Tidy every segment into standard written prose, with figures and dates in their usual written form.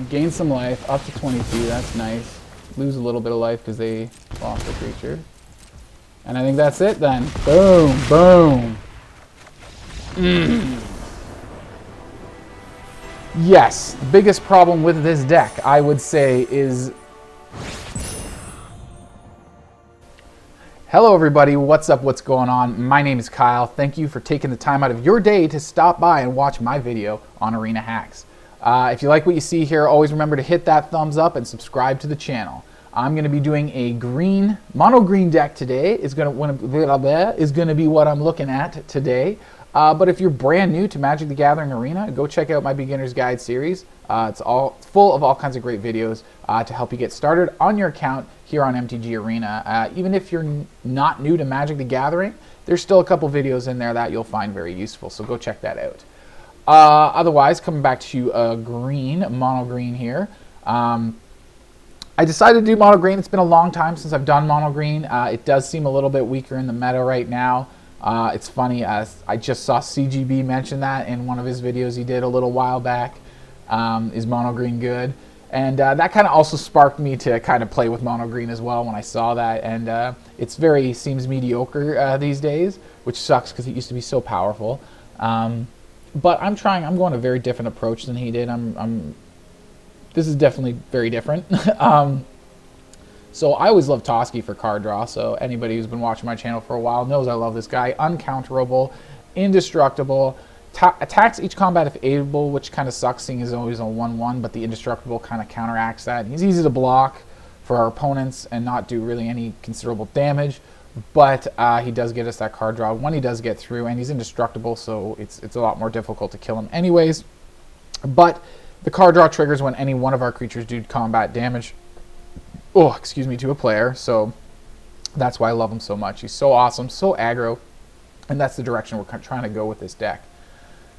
Gain some life, up to 22, that's nice. Lose a little bit of life because they lost the creature. And I think that's it then. Boom, boom. Yes, the biggest problem with this deck, I would say, is... Hello everybody, what's up, what's going on? My name is Kyle. Thank you for taking the time out of your day to stop by and watch my video on Arena Hacks. If you like what you see here, always remember to hit that thumbs up and subscribe to the channel. I'm going to be doing a green, mono green deck today. Is going to be what I'm looking at today. But if you're brand new to Magic the Gathering Arena, go check out my Beginner's Guide series. It's all full of all kinds of great videos to help you get started on your account here on MTG Arena. Even if you're not new to Magic the Gathering, there's still a couple videos in there that you'll find very useful. So go check that out. Otherwise, coming back to green, mono green here. I decided to do mono green. It's been a long time since I've done mono green. It does seem a little bit weaker in the meta right now. It's funny, I just saw CGB mention that in one of his videos he did a little while back. Is mono green good? And that kind of also sparked me to kind of play with mono green as well when I saw that. And it's seems mediocre these days, which sucks because it used to be so powerful. But I'm going a very different approach than he did. This is definitely very different. So I always love Toski for card draw, so anybody who's been watching my channel for a while knows I love this guy. Uncounterable, indestructible, attacks each combat if able, which kind of sucks seeing he's always a 1/1, but the indestructible kind of counteracts that. He's easy to block for our opponents and not do really any considerable damage, but he does get us that card draw when he does get through, and he's indestructible, so it's a lot more difficult to kill him anyways. But the card draw triggers when any one of our creatures do combat damage, to a player, so that's why I love him so much. He's so awesome, so aggro, and that's the direction we're trying to go with this deck.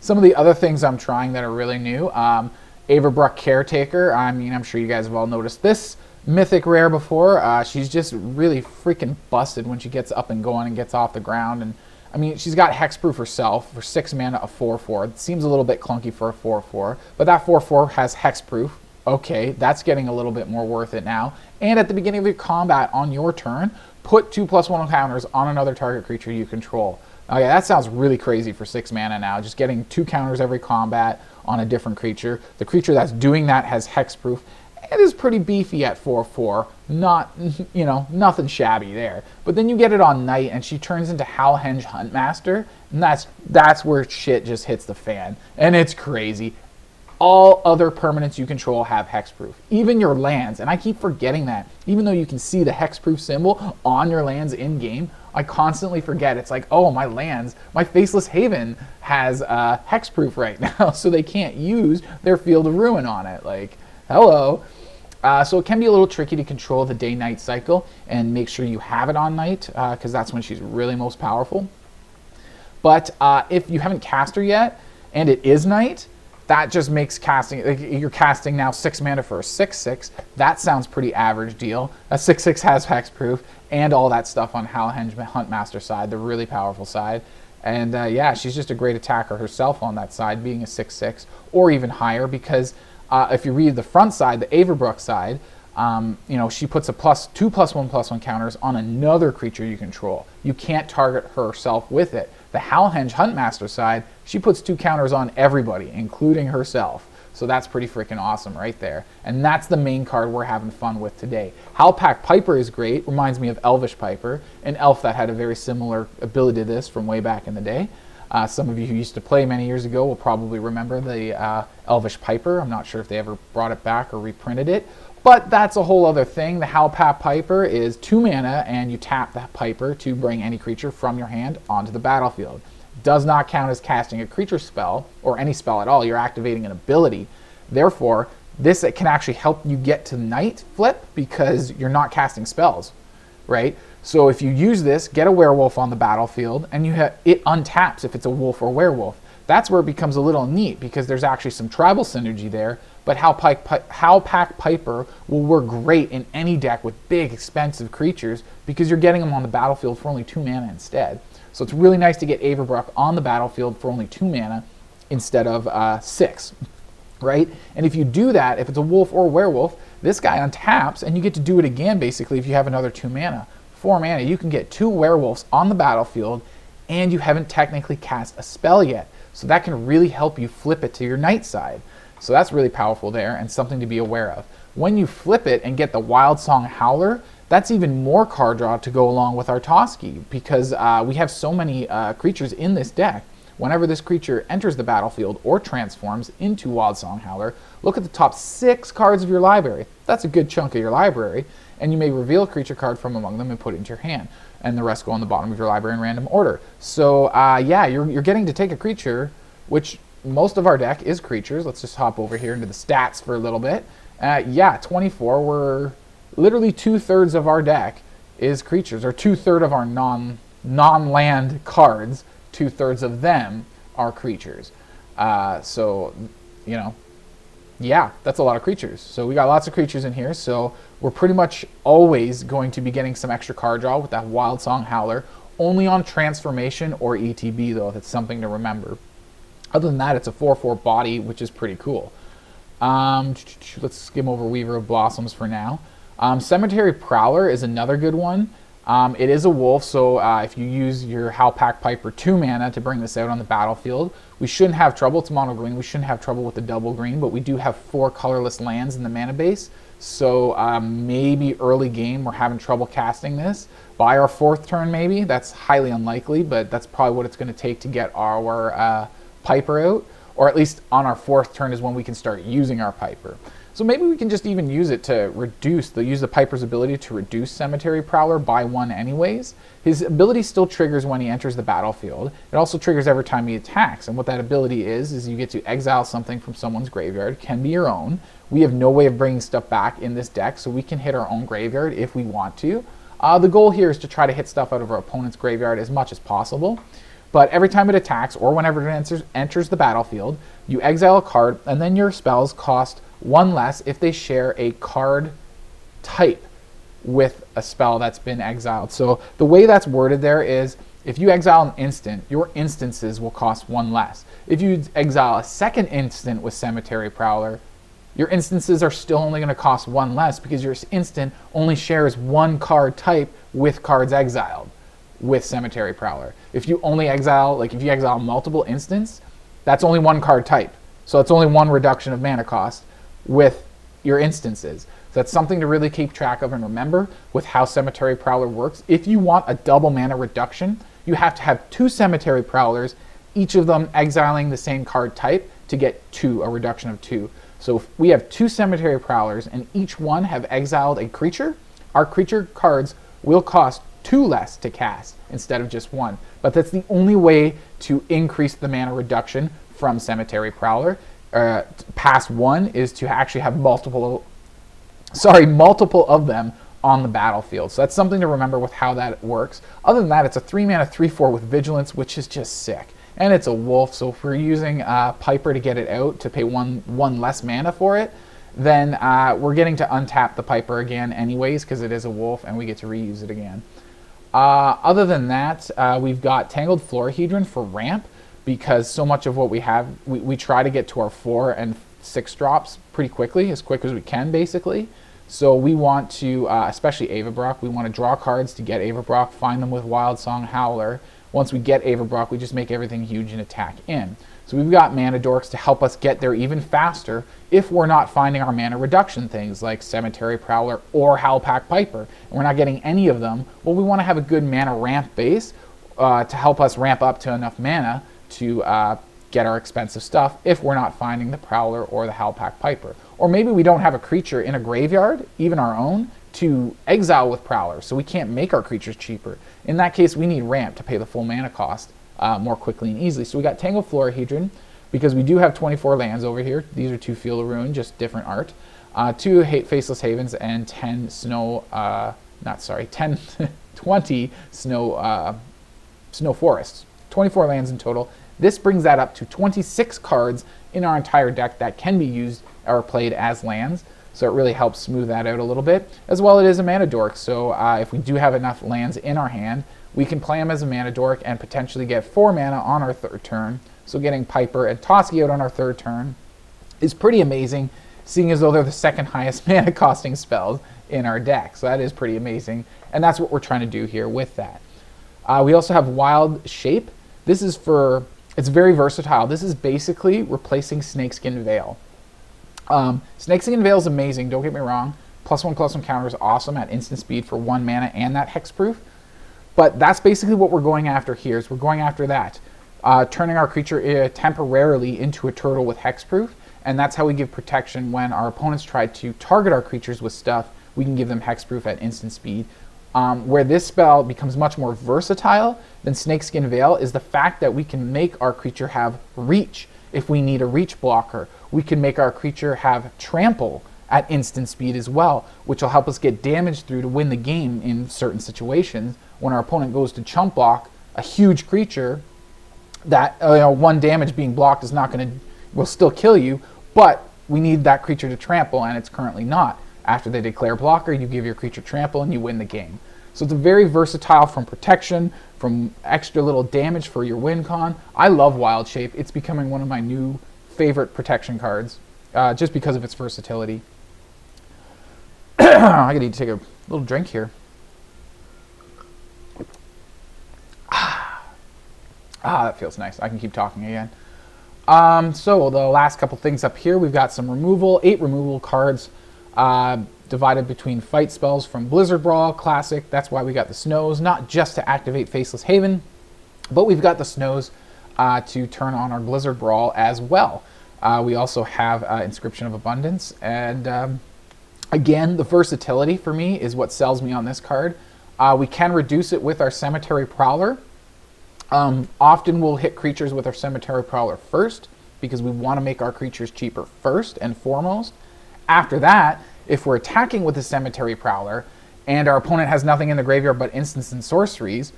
Some of the other things I'm trying that are really new, Avabruck Caretaker. I'm sure you guys have all noticed this mythic rare before. She's just really freaking busted when she gets up and going and gets off the ground. And she's got hexproof herself for 6 mana, a 4/4. It seems a little bit clunky for a 4/4, but that 4/4 has hexproof. Okay, that's getting a little bit more worth it now. And at the beginning of your combat on your turn, put 2/+1 counters on another target creature you control. Okay, that sounds really crazy for 6 mana now, just getting 2 counters every combat on a different creature. The creature that's doing that has hexproof. It is pretty beefy at 4/4. Not, nothing shabby there. But then you get it on Night, and she turns into Howlpack Huntmaster, and that's where shit just hits the fan. And it's crazy. All other permanents you control have hexproof, even your lands. And I keep forgetting that. Even though you can see the hexproof symbol on your lands in-game, I constantly forget. It's like, oh, my lands, my Faceless Haven has hexproof right now, so they can't use their Field of Ruin on it. Like, hello. So it can be a little tricky to control the day-night cycle and make sure you have it on night, because that's when she's really most powerful. But if you haven't cast her yet, and it is night, that just makes casting, you're casting now 6 mana for a 6/6. That sounds pretty average deal. A 6/6 has hexproof and all that stuff on Howlpack Huntmaster side, the really powerful side. And yeah, she's just a great attacker herself on that side, being a 6/6 or even higher, because if you read the front side, the Avabruck side, she puts a +2/+1/+1 counters on another creature you control. You can't target herself with it. The Howlpack Huntmaster side, she puts 2 counters on everybody, including herself. So that's pretty freaking awesome right there. And that's the main card we're having fun with today. Howlpack Piper is great. Reminds me of Elvish Piper, an elf that had a very similar ability to this from way back in the day. Some of you who used to play many years ago will probably remember the Elvish Piper. I'm not sure if they ever brought it back or reprinted it. But that's a whole other thing. The Howlpack Piper is 2 mana, and you tap that Piper to bring any creature from your hand onto the battlefield. Does not count as casting a creature spell, or any spell at all. You're activating an ability. Therefore, this can actually help you get to night flip, because you're not casting spells, right? So if you use this, get a werewolf on the battlefield, and it untaps if it's a wolf or werewolf. That's where it becomes a little neat, because there's actually some tribal synergy there but Howlpack Piper will work great in any deck with big, expensive creatures because you're getting them on the battlefield for only 2 mana instead. So it's really nice to get Avabruck on the battlefield for only 2 mana instead of 6, right? And if you do that, if it's a wolf or a werewolf, this guy untaps, and you get to do it again, basically, if you have another 2 mana. 4 mana, you can get 2 werewolves on the battlefield, and you haven't technically cast a spell yet. So that can really help you flip it to your night side. So that's really powerful there, and something to be aware of. When you flip it and get the Wildsong Howler, that's even more card draw to go along with our Toski, because we have so many creatures in this deck. Whenever this creature enters the battlefield or transforms into Wildsong Howler, look at the top 6 cards of your library. That's a good chunk of your library, and you may reveal a creature card from among them and put it into your hand, and the rest go on the bottom of your library in random order. So yeah, you're getting to take a creature, which most of our deck is creatures. Let's just hop over here into the stats for a little bit. Yeah, 24, we're literally 2/3 of our deck is creatures, or 2/3 of our non-land cards, 2/3 of them are creatures. So, you know, yeah, that's a lot of creatures. So we got lots of creatures in here, so we're pretty much always going to be getting some extra card draw with that Wildsong Howler, only on transformation or ETB though. That's something to remember. Other than that, it's a 4/4 body, which is pretty cool. Let's skim over Weaver of Blossoms for now. Cemetery Prowler is another good one. It is a wolf, so if you use your Howlpack Piper 2 mana to bring this out on the battlefield, we shouldn't have trouble. It's mono green. We shouldn't have trouble with the double green, but we do have 4 colorless lands in the mana base, so maybe early game we're having trouble casting this. By our 4th turn maybe. That's highly unlikely, but that's probably what it's going to take to get our Piper out, or at least on our 4th turn is when we can start using our Piper. So maybe we can just even use it to use the Piper's ability to reduce Cemetery Prowler by 1 anyways. His ability still triggers when he enters the battlefield. It also triggers every time he attacks, and what that ability is you get to exile something from someone's graveyard. It can be your own. We have no way of bringing stuff back in this deck, so we can hit our own graveyard if we want to. The goal here is to try to hit stuff out of our opponent's graveyard as much as possible. But every time it attacks, or whenever it enters the battlefield, you exile a card, and then your spells cost 1 less if they share a card type with a spell that's been exiled. So the way that's worded there is, if you exile an instant, your instances will cost 1 less. If you exile a second instant with Cemetery Prowler, your instances are still only going to cost 1 less because your instant only shares 1 card type with cards exiled with Cemetery Prowler. If you only exile, like if you exile multiple instants, that's only 1 card type. So it's only 1 reduction of mana cost with your instances. So that's something to really keep track of and remember with how Cemetery Prowler works. If you want a double mana reduction, you have to have 2 Cemetery Prowlers, each of them exiling the same card type to get a reduction of 2. So if we have 2 Cemetery Prowlers and each one have exiled a creature, our creature cards will cost 2 less to cast instead of just 1. But that's the only way to increase the mana reduction from Cemetery Prowler. Past 1 is to actually have multiple of them on the battlefield. So that's something to remember with how that works. Other than that, it's a 3 mana 3/4 with Vigilance, which is just sick. And it's a wolf, so if we're using Piper to get it out, to pay one less mana for it, then we're getting to untap the Piper again anyways, because it is a wolf, and we get to reuse it again. Other than that, we've got Tangled Florahedron for ramp, because so much of what we have, we try to get to our 4 and 6 drops pretty quickly, as quick as we can, basically. So we want to, especially Avabruck, we want to draw cards to get Avabruck, find them with Wildsong Howler. Once we get Avabruck, we just make everything huge and attack in. So we've got mana dorks to help us get there even faster if we're not finding our mana reduction things like Cemetery Prowler or Howlpack Piper, and we're not getting any of them. Well, we want to have a good mana ramp base to help us ramp up to enough mana to get our expensive stuff if we're not finding the Prowler or the Howlpack Piper. Or maybe we don't have a creature in a graveyard, even our own, to exile with Prowler, so we can't make our creatures cheaper. In that case, we need ramp to pay the full mana cost more quickly and easily. So we got Tangled Florahedron, because we do have 24 lands over here. These are 2 Field of Ruin, just different art. 2 Faceless Havens and 10 20 snow forests. 24 lands in total. This brings that up to 26 cards in our entire deck that can be used or played as lands. So it really helps smooth that out a little bit. As well, it is a mana dork, so if we do have enough lands in our hand, we can play them as a mana dork and potentially get 4 mana on our third turn. So getting Piper and Toski out on our third turn is pretty amazing, seeing as though they're the second highest mana costing spells in our deck. So that is pretty amazing, and that's what we're trying to do here with that. We also have Wild Shape. This is for, it's very versatile. This is basically replacing Snakeskin Veil. Snakeskin Veil is amazing, don't get me wrong. +1/+1 counter is awesome at instant speed for 1 mana and that hexproof. But that's basically what we're going after here, is we're going after that. Turning our creature temporarily into a turtle with hexproof, and that's how we give protection when our opponents try to target our creatures with stuff. We can give them hexproof at instant speed. Where this spell becomes much more versatile than Snakeskin Veil is the fact that we can make our creature have reach if we need a reach blocker. We can make our creature have trample at instant speed as well, which will help us get damage through to win the game in certain situations. When our opponent goes to chump block a huge creature, that 1 damage being blocked is not going to, will still kill you, but we need that creature to trample, and it's currently not. After they declare blocker, you give your creature trample and you win the game. So it's a very versatile from protection, from extra little damage for your win con. I love Wild Shape. It's becoming one of my new favorite protection cards, just because of its versatility. I need to take a little drink here. That feels nice. I can keep talking again. So the last couple things up here, we've got some removal, 8 removal cards divided between fight spells from Blizzard Brawl, Classic. That's why we got the snows, not just to activate Faceless Haven, but we've got the snows to turn on our Blizzard Brawl as well. We also have Inscription of Abundance, and again, the versatility for me is what sells me on this card. We can reduce it with our Cemetery Prowler. Often we'll hit creatures with our Cemetery Prowler first, because we want to make our creatures cheaper first and foremost. After that, if we're attacking with the Cemetery Prowler and our opponent has nothing in the graveyard but instants and sorceries,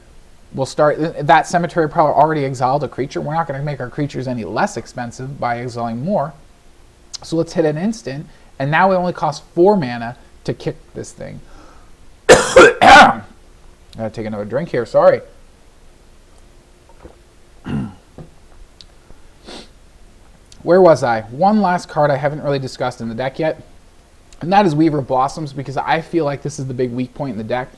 we'll start, that Cemetery Prowler already exiled a creature. We're not going to make our creatures any less expensive by exiling more. So let's hit an instant, and now it only costs 4 mana to kick this thing. Gotta take another drink here, sorry. Where was I? One last card I haven't really discussed in the deck yet, and that is Weaver of Blossoms, because I feel like this is the big weak point in the deck.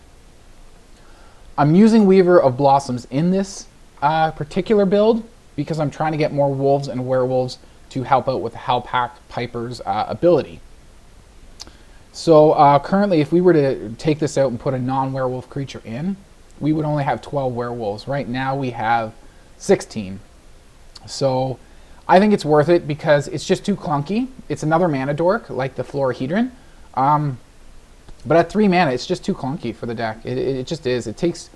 I'm using Weaver of Blossoms in this particular build because I'm trying to get more wolves and werewolves to help out with Howlpack Piper's ability. So currently, if we were to take this out and put a non-werewolf creature in, we would only have 12 werewolves. Right now we have 16. So I think it's worth it because it's just too clunky. It's another mana dork like the Florahedron. But at 3 mana, it's just too clunky for the deck. It just is. It takes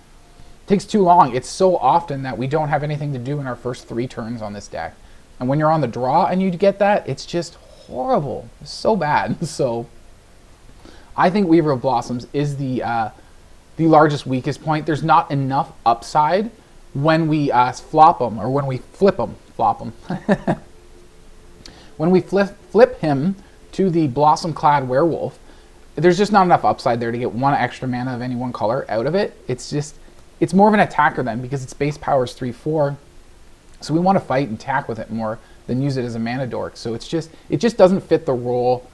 too long. It's so often that we don't have anything to do in our first 3 turns on this deck. And when you're on the draw and you get that, it's just horrible. It's so bad. So I think Weaver of Blossoms is the largest weakest point. There's not enough upside when we flop them, or when we flip them. Flop them. When we flip him to the Blossom-clad Werewolf, there's just not enough upside there to get 1 extra mana of any one color out of it. It's more of an attacker then, because its base power is 3/4. So we want to fight and attack with it more than use it as a mana dork. So it just doesn't fit the role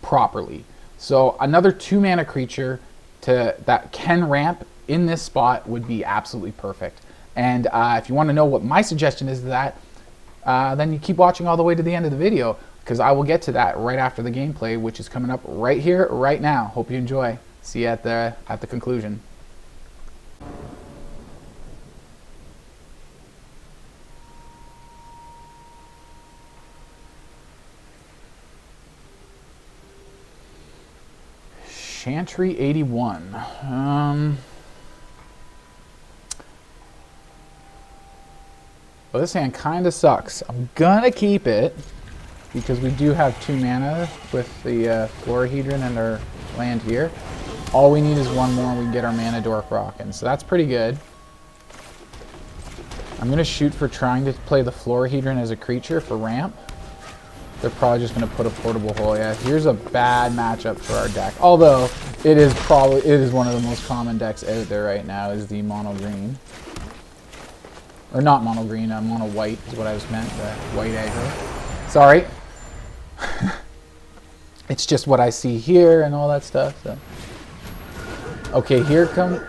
properly. So another 2 mana creature that can ramp in this spot would be absolutely perfect. And if you want to know what my suggestion is to that, then you keep watching all the way to the end of the video, because I will get to that right after the gameplay, which is coming up right here, right now. Hope you enjoy. See you at the conclusion. Chantry 81. Well, this hand kind of sucks. I'm gonna keep it because we do have 2 mana with the Florahedron and our land here. All we need is 1 more and we can get our mana dork rocking. So that's pretty good. I'm going to shoot for trying to play the Florahedron as a creature for ramp. They're probably just going to put a portable hole. Yeah, here's a bad matchup for our deck. Although, it is one of the most common decks out there right now is the mono green. Or not mono green, mono white is what I was meant. The white aggro. Sorry. It's just what I see here and all that stuff. So. Okay, here come...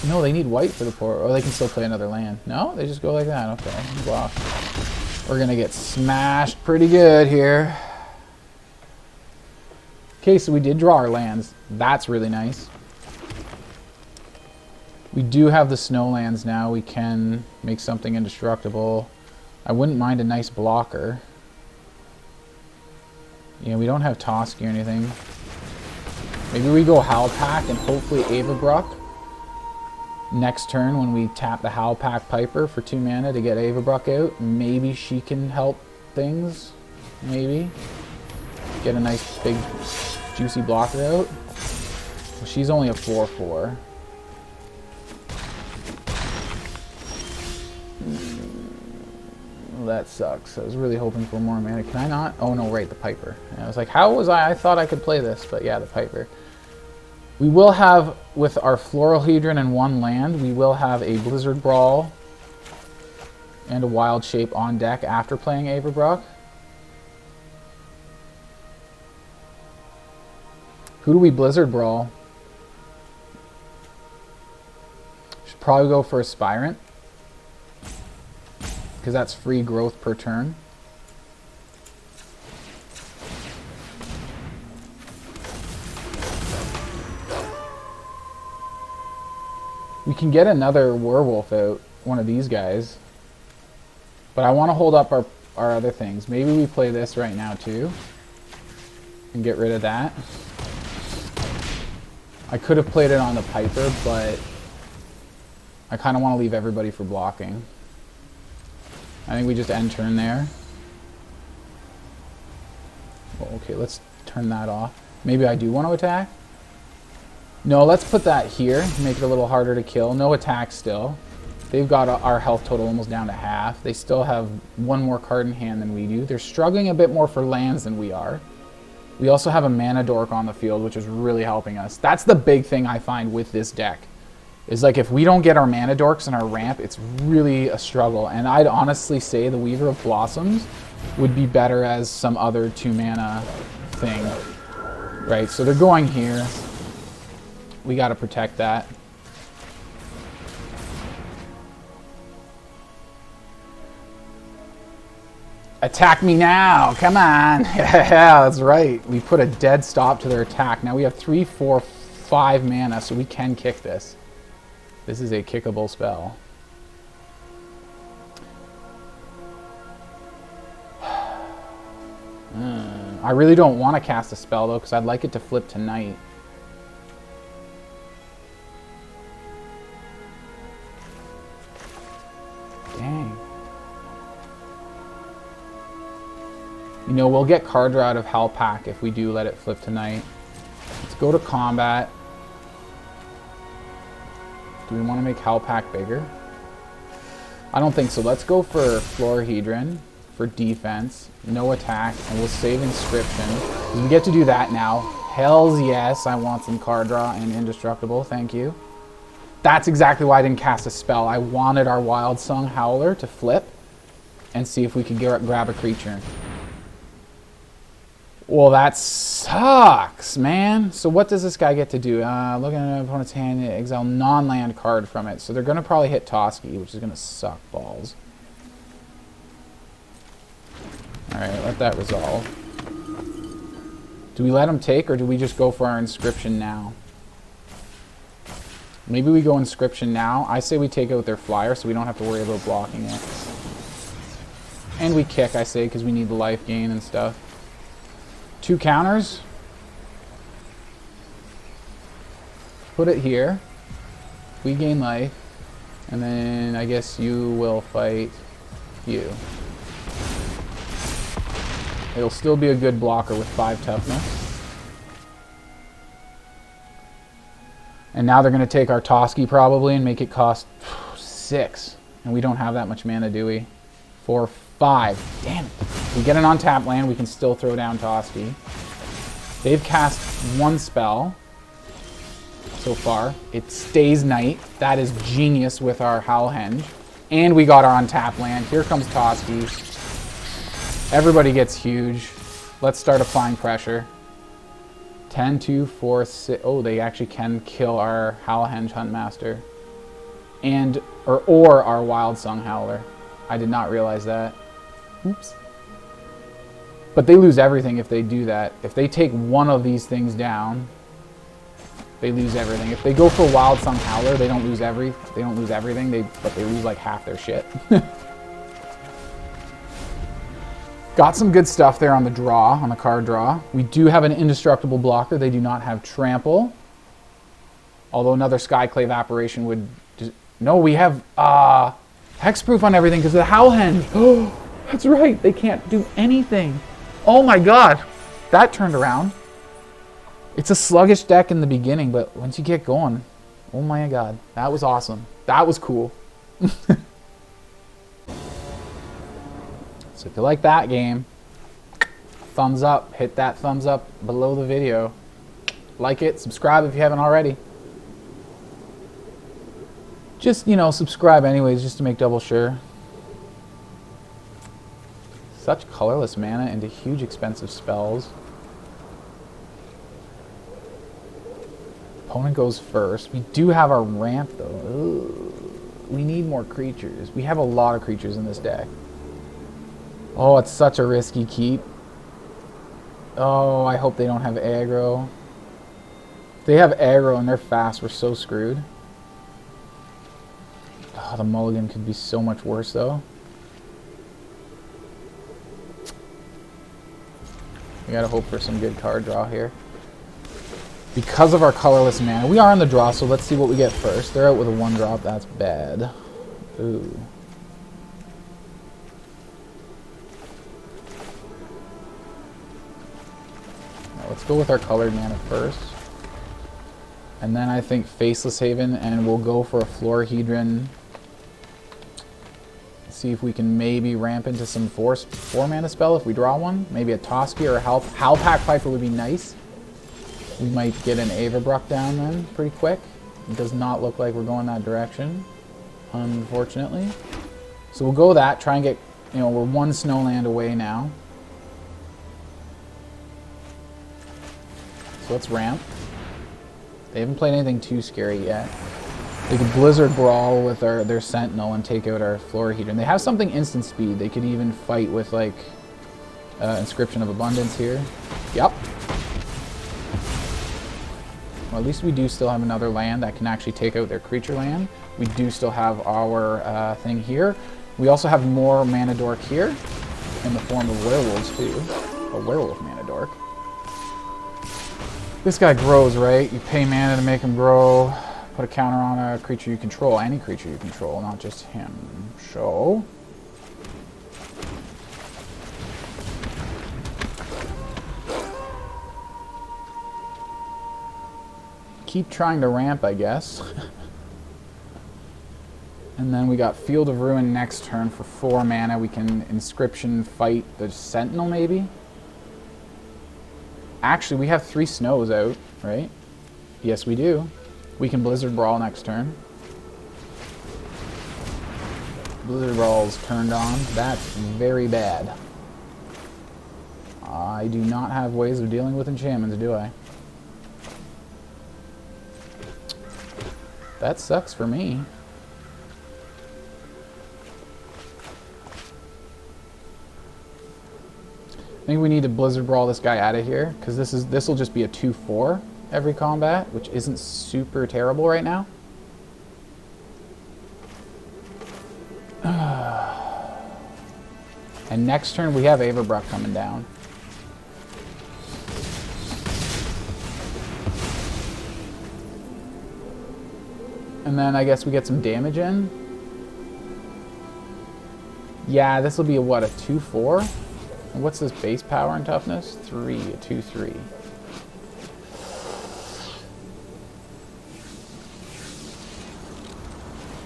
No, they need white for the port, or they can still play another land. No, they just go like that. Okay, block. We're gonna get smashed pretty good here. Okay, so we did draw our lands. That's really nice. We do have the snow lands now. We can make something indestructible. I wouldn't mind a nice blocker. Yeah, we don't have Toski or anything. Maybe we go Howlpack and hopefully Avabruck. Next turn when we tap the Howlpack Piper for 2 mana to get Avabruck out. Maybe she can help things. Maybe. Get a nice big juicy blocker out. Well, she's only a 4/4. Well, that sucks. I was really hoping for more mana. Can I not? Oh no, right, the Piper. And I was like, how was I thought I could play this, but yeah, the Piper. We will have, with our Florahedron and 1 land, we will have a Blizzard Brawl and a Wild Shape on deck after playing Avabruck. Who do we Blizzard Brawl? Should probably go for a Spirant, because that's free growth per turn. We can get another werewolf out, one of these guys. But I want to hold up our other things. Maybe we play this right now too. And get rid of that. I could have played it on the Piper, but I kind of want to leave everybody for blocking. I think we just end turn there. Well, okay, let's turn that off. Maybe I do want to attack. No, let's put that here, make it a little harder to kill. No attack still. They've got our health total almost down to half. They still have 1 more card in hand than we do. They're struggling a bit more for lands than we are. We also have a mana dork on the field, which is really helping us. That's the big thing I find with this deck. Is like if we don't get our mana dorks and our ramp, it's really a struggle. And I'd honestly say the Weaver of Blossoms would be better as some other 2 mana thing. Right, so they're going here. We got to protect that. Attack me now! Come on! Yeah, that's right. We put a dead stop to their attack. Now we have 3, 4, 5 mana, so we can kick this. This is a kickable spell. I really don't want to cast a spell though, because I'd like it to flip tonight. Dang. You know, we'll get card draw out of Howlpack if we do let it flip tonight. Let's go to combat. Do we want to make Howlpack bigger? I don't think so. Let's go for Florahedron for defense. No attack. And we'll save Inscription. We get to do that now. Hells yes, I want some card draw and indestructible. Thank you. That's exactly why I didn't cast a spell. I wanted our Wild Song Howler to flip and see if we could grab a creature. Well, that sucks, man. So what does this guy get to do? Looking at an opponent's hand, exile non-land card from it. So they're going to probably hit Toski, which is going to suck balls. Alright, let that resolve. Do we let him take, or do we just go for our Inscription now? Maybe we go Inscription now. I say we take out their flyer so we don't have to worry about blocking it. And we kick, I say, because we need the life gain and stuff. 2 counters. Put it here. We gain life. And then I guess you will fight you. It'll still be a good blocker with 5 toughness. And now they're going to take our Toski probably and make it cost 6. And we don't have that much mana, do we? 4, 5. Damn it. We get an on-tap land, we can still throw down Toski. They've cast one spell so far. It stays night. That is genius with our Howlhenge. And we got our on-tap land. Here comes Toski. Everybody gets huge. Let's start applying pressure. 10, 2, 4, 6. Oh, they actually can kill our Howlhenge Huntmaster. And, or our Wild Song Howler. I did not realize that. Oops. But they lose everything if they do that. If they take one of these things down, they lose everything. If they go for Wild Song Howler, they don't lose everything. But they lose like half their shit. Got some good stuff there on the draw, on the card draw. We do have an indestructible blocker. They do not have trample. Although another Skyclave Apparition would... No, we have hexproof on everything because of the Howlhenge. Oh, that's right. They can't do anything. Oh my god. That turned around. It's a sluggish deck in the beginning, but once you get going, oh my god. That was awesome. That was cool. So if you like that game, thumbs up. Hit that thumbs up below the video. Like it. Subscribe if you haven't already. Just, you know, subscribe anyways, just to make double sure. Such colorless mana into huge expensive spells. Opponent goes first. We do have our ramp though. Ugh. We need more creatures. We have a lot of creatures in this deck. Oh, it's such a risky keep. Oh, I hope they don't have aggro. If they have aggro and they're fast, we're so screwed. Oh, the mulligan could be so much worse, though. We gotta hope for some good card draw here. Because of our colorless mana, we are in the draw, so let's see what we get first. They're out with a 1-drop. That's bad. Ooh. Now, let's go with our colored mana first. And then I think Faceless Haven, and we'll go for a Florahedron. See if we can maybe ramp into some 4-mana spell if we draw one. Maybe a Toski or a Howlpack Piper would be nice. We might get an Avabruck down then pretty quick. It does not look like we're going that direction, unfortunately. So we'll go that, try and get, you know, we're 1 snowland away now. So let's ramp. They haven't played anything too scary yet. They could Blizzard Brawl with their Sentinel and take out our Florahedron. They have something instant speed. They could even fight with like Inscription of Abundance here. Yep. Well, at least we do still have another land that can actually take out their creature land. We do still have our thing here. We also have more mana dork here in the form of werewolves too. A werewolf mana dork. This guy grows, right? You pay mana to make him grow. Put a counter on a creature you control, any creature you control, not just him. So... keep trying to ramp, I guess. And then we got Field of Ruin next turn for 4 mana. We can Inscription fight the Sentinel, maybe? Actually, we have 3 snows out, right? Yes, we do. We can Blizzard Brawl next turn. Blizzard Brawl's turned on. That's very bad. I do not have ways of dealing with enchantments, do I? That sucks for me. I think we need to Blizzard Brawl this guy out of here, because this will just be a 2/4 every combat, which isn't super terrible right now. And next turn we have Avabruck coming down. And then I guess we get some damage in. Yeah, this will be a what, a 2/4? And what's this base power and toughness? 3, a 2/3.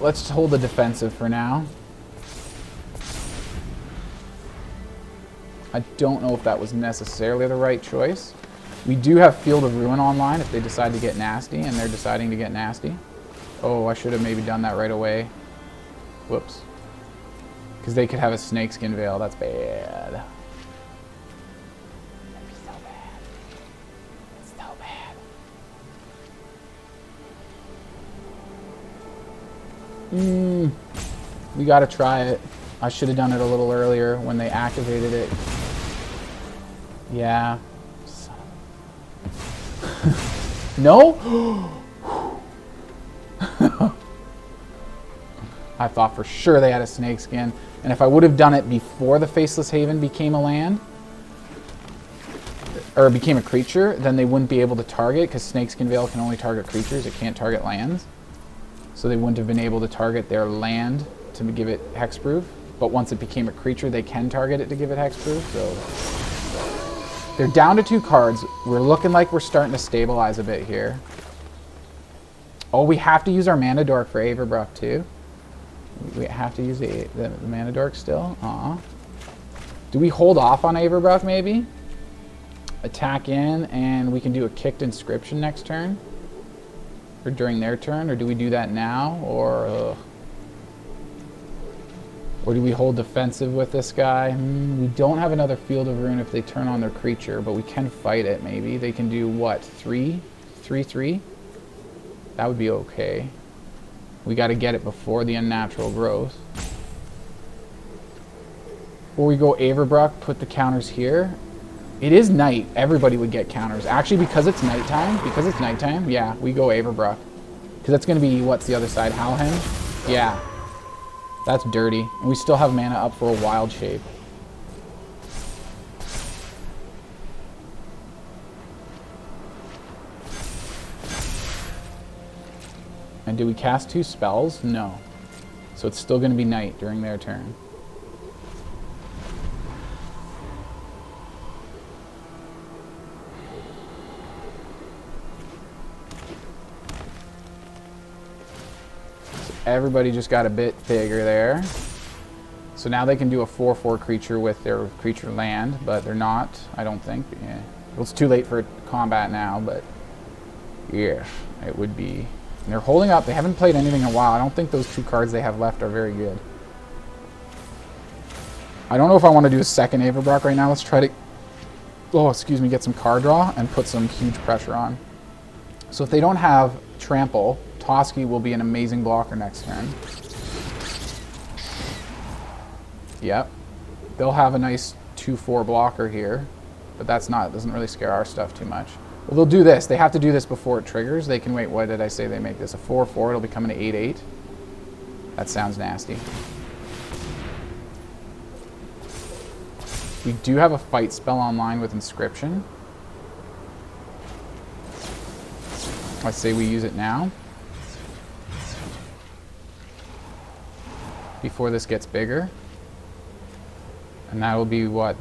Let's hold the defensive for now. I don't know if that was necessarily the right choice. We do have Field of Ruin online if they decide to get nasty, and they're deciding to get nasty. Oh, I should have maybe done that right away. Whoops. Because they could have a Snakeskin Veil. That's bad. That'd be so bad. It's so bad. We gotta try it. I should have done it a little earlier when they activated it. Yeah. No? I thought for sure they had a Snakeskin. And if I would have done it before the Faceless Haven became a land, or became a creature, then they wouldn't be able to target, because Snakeskin Veil can only target creatures, it can't target lands. So they wouldn't have been able to target their land to give it hexproof. But once it became a creature, they can target it to give it hexproof. So they're down to 2 cards. We're looking like we're starting to stabilize a bit here. Oh, we have to use our Mana Dork for Avabruck too. We have to use the Mana Dork still. Do we hold off on Avabruck maybe? Attack in, and we can do a kicked Inscription next turn, or during their turn, or do we do that now, or do we hold defensive with this guy? We don't have another Field of Ruin if they turn on their creature, but we can fight it maybe. They can do what? 3/3? That would be okay. We got to get it before the Unnatural Growth. Or we go Avabruck, put the counters here. It is night. Everybody would get counters. Actually, because it's nighttime, yeah, we go Avabruck. Because that's going to be, what's the other side? Howlhenge? Yeah. That's dirty. And we still have mana up for a Wild Shape. And do we cast 2 spells? No. So it's still going to be night during their turn. So everybody just got a bit bigger there. So now they can do a 4/4 creature with their creature land, but they're not, I don't think. Yeah. Well, it's too late for combat now, but yeah, it would be. And they're holding up. They haven't played anything in a while. I don't think those 2 cards they have left are very good. I don't know if I want to do a second Avabruck right now. Let's try to, get some card draw and put some huge pressure on. So if they don't have Trample, Toski will be an amazing blocker next turn. Yep. They'll have a nice 2/4 blocker here, but doesn't really scare our stuff too much. Well, they'll do this. They have to do this before it triggers. They can wait. What did I say? They make this a 4/4. It'll become an 8/8. That sounds nasty. We do have a fight spell online with Inscription. I say we use it now. Before this gets bigger. And that'll be what?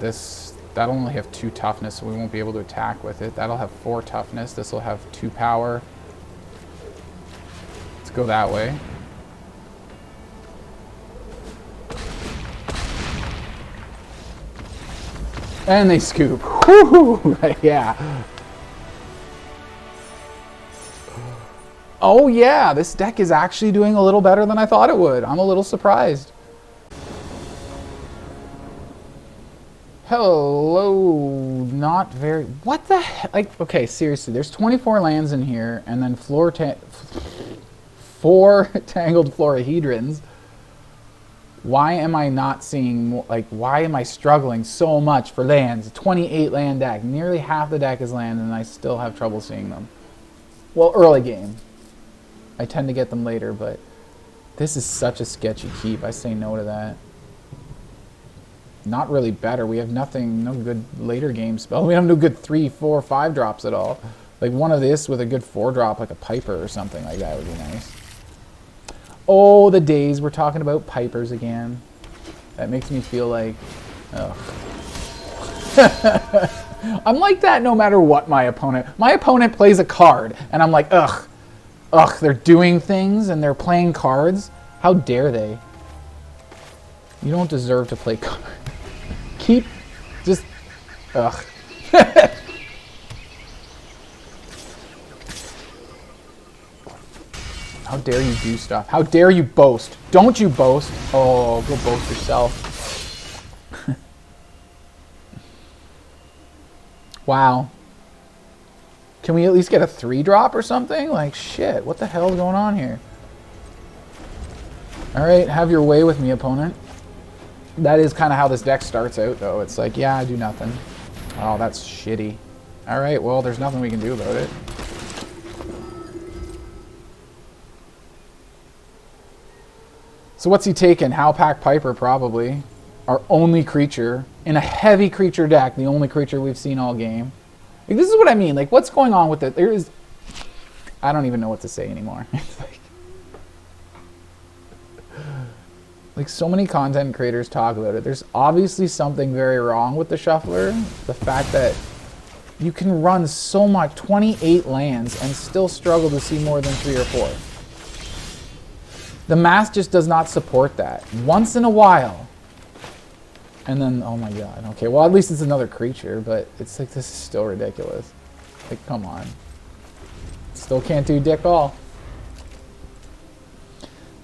That'll only have 2 toughness, so we won't be able to attack with it. That'll have 4 toughness. This will have 2 power. Let's go that way. And they scoop. Woo-hoo! Yeah. Oh yeah, this deck is actually doing a little better than I thought it would. I'm a little surprised. Hello, not very, what the heck, like, okay, seriously, there's 24 lands in here, and then 4 Tangled Florahedrons. Why am I not seeing more, like, why am I struggling so much for lands? 28 land deck, nearly half the deck is land, and I still have trouble seeing them. Well, early game. I tend to get them later, but this is such a sketchy keep, I say no to that. Not really better. We have nothing, no good later game spell. We have no good 3, 4, 5 drops at all. Like one of this with a good 4 drop, like a Piper or something like that would be nice. Oh, the days we're talking about Pipers again. That makes me feel like, ugh. I'm like that no matter what my opponent plays a card, and I'm like, ugh, they're doing things and they're playing cards. How dare they? You don't deserve to play card. Keep... Just... Ugh. How dare you do stuff? How dare you boast? Don't you boast. Oh, go boast yourself. Wow. Can we at least get a 3-drop or something? Like, shit, what the hell is going on here? Alright, have your way with me, opponent. That is kind of how this deck starts out, though. It's like, yeah, I do nothing. Oh, that's shitty. Alright, well, there's nothing we can do about it. So what's he taking? Howlpack Piper, probably. Our only creature. In a heavy creature deck, the only creature we've seen all game. Like, this is what I mean. Like, what's going on with it? There is... I don't even know what to say anymore. It's like, so many content creators talk about it. There's obviously something very wrong with the shuffler. The fact that you can run so much, 28 lands, and still struggle to see more than 3 or 4. The math just does not support that. Once in a while. And then, oh my god, okay, well at least it's another creature, but it's like, this is still ridiculous. Like, come on. Still can't do dick all.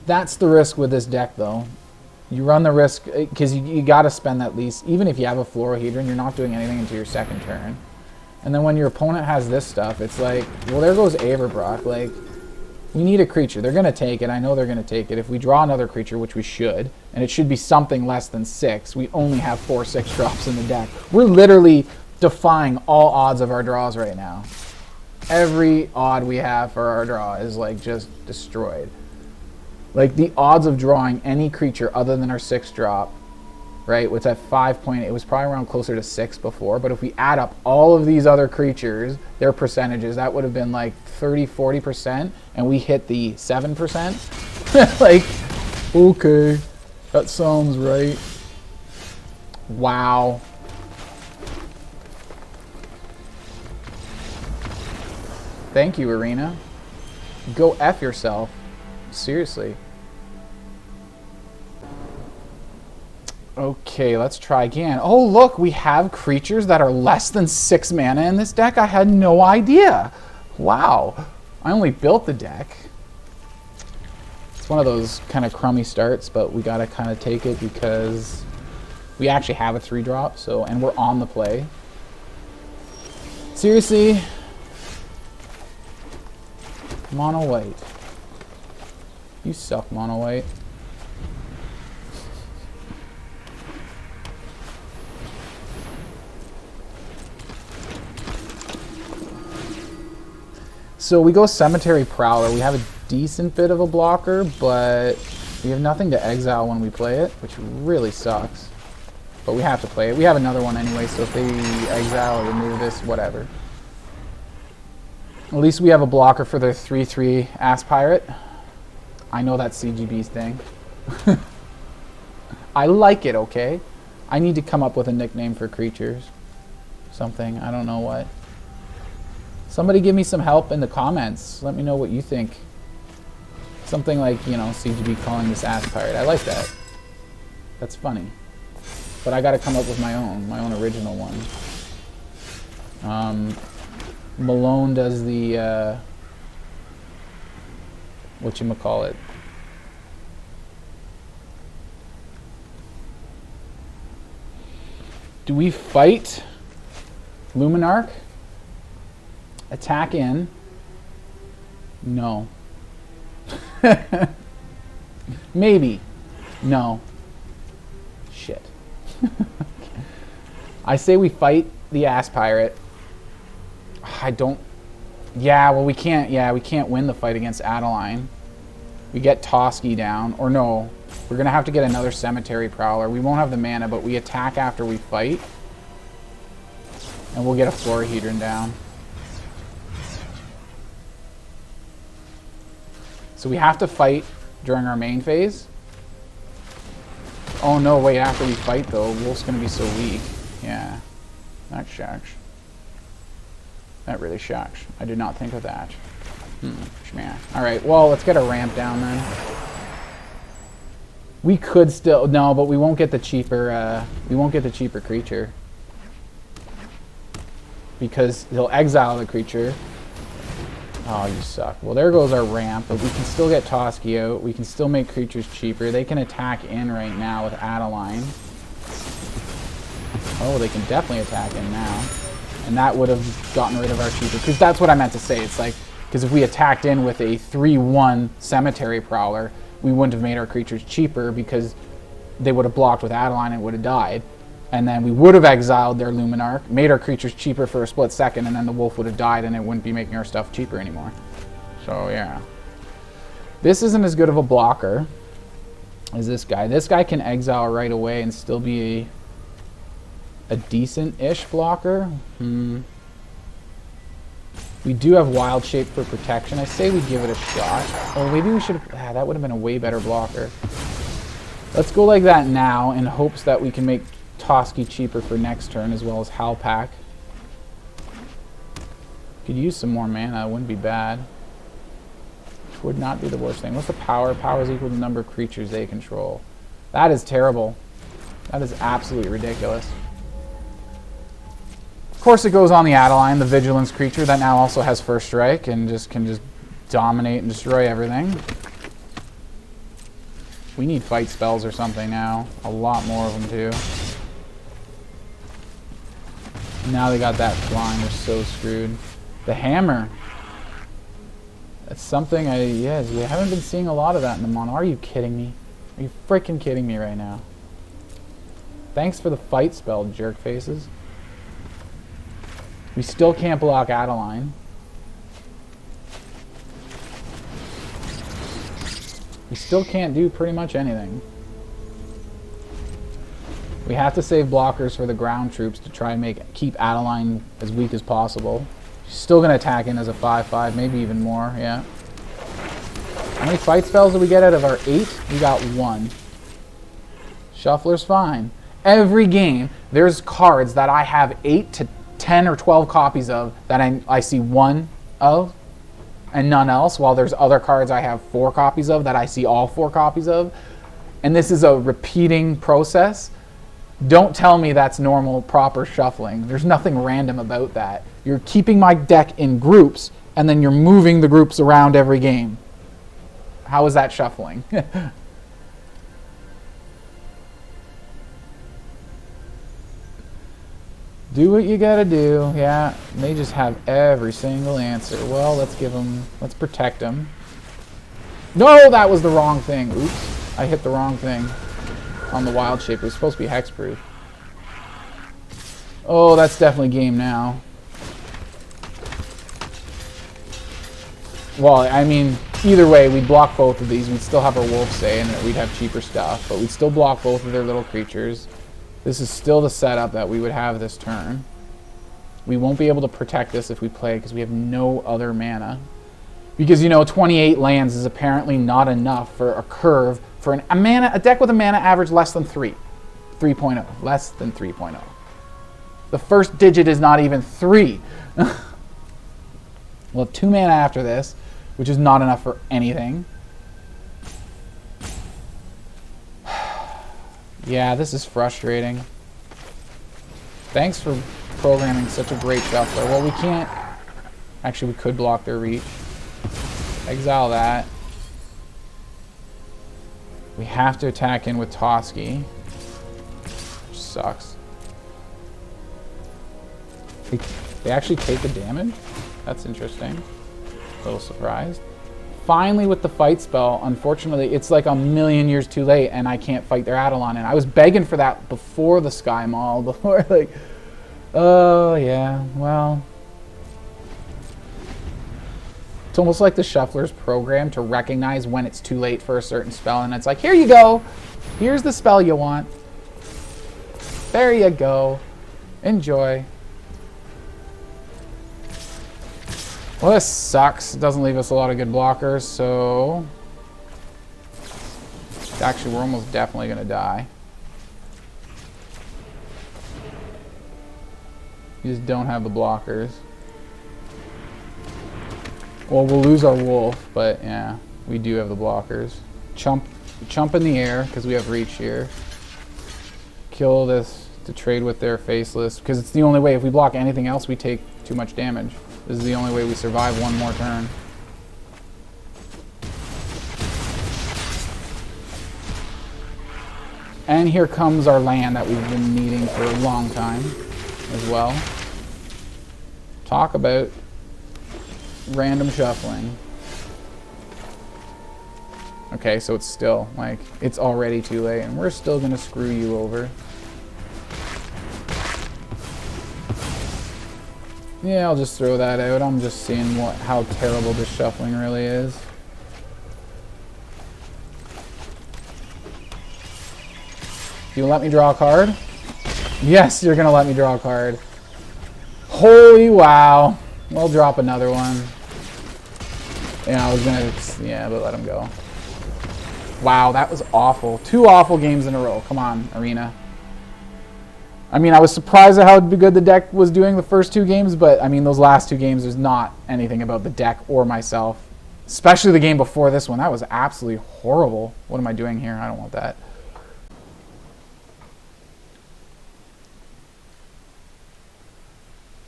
That's the risk with this deck, though. You run the risk, because you got to spend at least, even if you have a Florahedron, you're not doing anything until your second turn. And then when your opponent has this stuff, it's like, well, there goes Avabruck. Like, we need a creature. They're going to take it. I know they're going to take it. If we draw another creature, which we should, and it should be something less than 6, we only have 4 6-drops in the deck. We're literally defying all odds of our draws right now. Every odd we have for our draw is, like, just destroyed. Like, the odds of drawing any creature other than our 6-drop, right, which at 5 point, it was probably around closer to 6 before, but if we add up all of these other creatures, their percentages, that would have been like 30-40%, and we hit the 7%. Like, okay, that sounds right. Wow. Thank you, Arena. Go F yourself. Seriously. Okay, let's try again. Oh, look, we have creatures that are less than 6 mana in this deck. I had no idea. Wow. I only built the deck. It's one of those kind of crummy starts, but we got to kind of take it because we actually have a 3-drop, so, and we're on the play. Seriously? Mono white. You suck, mono white. So we go Cemetery Prowler. We have a decent bit of a blocker, but we have nothing to exile when we play it, which really sucks. But we have to play it. We have another one anyway, so if they exile or remove this, whatever. At least we have a blocker for their 3/3 Ass Pirate. I know that's CGB's thing. I like it, okay? I need to come up with a nickname for creatures. Something, I don't know what. Somebody give me some help in the comments. Let me know what you think. Something like, you know, CGB calling this Ass Pirate. I like that. That's funny. But I gotta come up with my own original one. Malone does the, whatchamacallit. Do we fight Luminarch? Attack in? No. Maybe. No. Shit. I say we fight the Ass Pirate. I don't... Yeah, well, we can't win the fight against Adeline. We get Toski down. Or no, we're going to have to get another Cemetery Prowler. We won't have the mana, but we attack after we fight. And we'll get a Florahedron down. So we have to fight during our main phase. Oh no, wait, after we fight though, Wolf's going to be so weak. Yeah, that shocks. That really shocks. I did not think of that. Alright, well, let's get a ramp down then. We could still no, but we won't get the cheaper. We won't get the cheaper creature because he'll exile the creature. Oh, you suck. Well, there goes our ramp, but we can still get Toski out. We can still make creatures cheaper. They can attack in right now with Adeline. Oh, they can definitely attack in now. And that would have gotten rid of our cheaper. Because that's what I meant to say. It's like, because if we attacked in with a 3/1 Cemetery Prowler, we wouldn't have made our creatures cheaper because they would have blocked with Adeline and would have died. And then we would have exiled their Luminarch, made our creatures cheaper for a split second, and then the wolf would have died and it wouldn't be making our stuff cheaper anymore. So, yeah. This isn't as good of a blocker as this guy. This guy can exile right away and still be a decent-ish blocker. We do have Wild Shape for protection. I say we give it a shot. Oh, maybe we should have... that would have been a way better blocker. Let's go like that now in hopes that we can make Toski cheaper for next turn, as well as Howlpack. Could use some more mana, it wouldn't be bad. Would not be the worst thing. What's the power? Power is equal to the number of creatures they control. That is terrible. That is absolutely ridiculous. Of course it goes on the Adeline, the Vigilance creature that now also has First Strike and can just dominate and destroy everything. We need fight spells or something now. A lot more of them too. Now they got that flying, we're so screwed. The hammer. That's something we haven't been seeing a lot of that in the mono. Are you kidding me? Are you freaking kidding me right now? Thanks for the fight spell, jerk faces. We still can't block Adeline. We still can't do pretty much anything. We have to save blockers for the ground troops to try and keep Adeline as weak as possible. She's still going to attack in as a 5/5, maybe even more, yeah. How many fight spells did we get out of our 8? We got 1. Shuffler's fine. Every game, there's cards that I have 8 to 10 or 12 copies of that I see 1 of and none else, while there's other cards I have 4 copies of that I see all 4 copies of. And this is a repeating process. Don't tell me that's normal, proper shuffling. There's nothing random about that. You're keeping my deck in groups, and then you're moving the groups around every game. How is that shuffling? Do what you gotta do. Yeah, they just have every single answer. Well, let's protect them. No, that was the wrong thing. Oops, I hit the wrong thing. On the Wild Shape. It was supposed to be hexproof. Oh, that's definitely game now. Well, I mean, either way, we'd block both of these. We'd still have our Wolf Say, and we'd have cheaper stuff, but we'd still block both of their little creatures. This is still the setup that we would have this turn. We won't be able to protect this if we play because we have no other mana. Because, 28 lands is apparently not enough for a curve for a deck with a mana average less than 3. 3.0. Less than 3.0. The first digit is not even 3. We'll have 2 mana after this, which is not enough for anything. Yeah, this is frustrating. Thanks for programming such a great shuffler. Well, we can't... Actually, we could block their reach. Exile that. We have to attack in with Toski. Which sucks. They actually take the damage? That's interesting. A little surprised. Finally with the fight spell, unfortunately, it's like a million years too late and I can't fight their Adeline. And I was begging for that before the Sky Mall, before oh yeah, well. It's almost like the shuffler's programmed to recognize when it's too late for a certain spell, and it's like, here you go. Here's the spell you want. There you go. Enjoy. Well, this sucks. It doesn't leave us a lot of good blockers, so... Actually, we're almost definitely going to die. We just don't have the blockers. Well, we'll lose our wolf, but yeah, we do have the blockers. Chump Chump in the air, because we have reach here. Kill this to trade with their Faceless, because it's the only way. If we block anything else, we take too much damage. This is the only way we survive one more turn. And here comes our land that we've been needing for a long time as well. Talk about random shuffling. Okay, so it's still, like, it's already too late, and we're still gonna screw you over. Yeah, I'll just throw that out. I'm just seeing how terrible this shuffling really is. You let me draw a card? Yes, you're gonna let me draw a card. Holy wow. We'll drop another one. Yeah, I was gonna, yeah, but let him go. Wow, that was awful. 2 awful games in a row. Come on, Arena. I mean, I was surprised at how good the deck was doing the first 2 games, but I mean, those last 2 games, there's not anything about the deck or myself. Especially the game before this one. That was absolutely horrible. What am I doing here? I don't want that.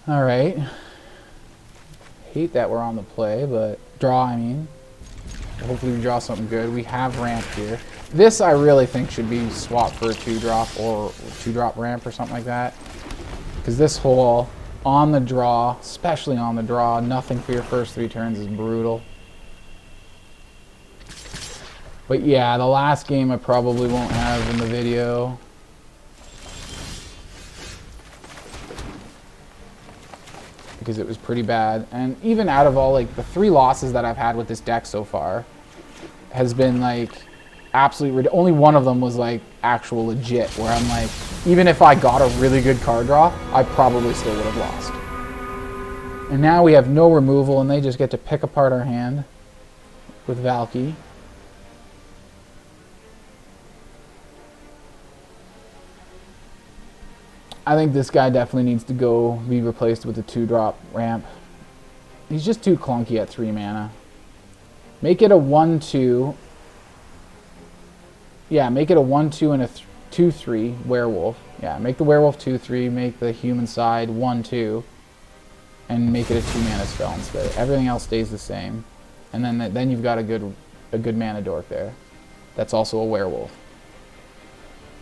All right. Hate that we're on the play, but draw, I mean. Hopefully we draw something good. We have ramp here. This I really think should be swapped for a 2-drop or 2-drop ramp or something like that. Because this hole on the draw, especially on the draw, nothing for your first 3 turns is brutal. But yeah, the last game I probably won't have in the video. Because it was pretty bad. And even out of all, like, the 3 losses that I've had with this deck so far has been, like, absolutely only one of them was, like, actual legit, where I'm like, even if I got a really good card draw, I probably still would have lost. And now we have no removal, and they just get to pick apart our hand with Valky. I think this guy definitely needs to go be replaced with a 2-drop ramp. He's just too clunky at 3 mana. Make it a 1-2. Yeah, make it a 1-2 and a 2-3 werewolf. Yeah, make the werewolf 2-3, make the human side 1-2, and make it a 2-mana spell instead. Everything else stays the same. And then you've got a good mana dork there. That's also a werewolf.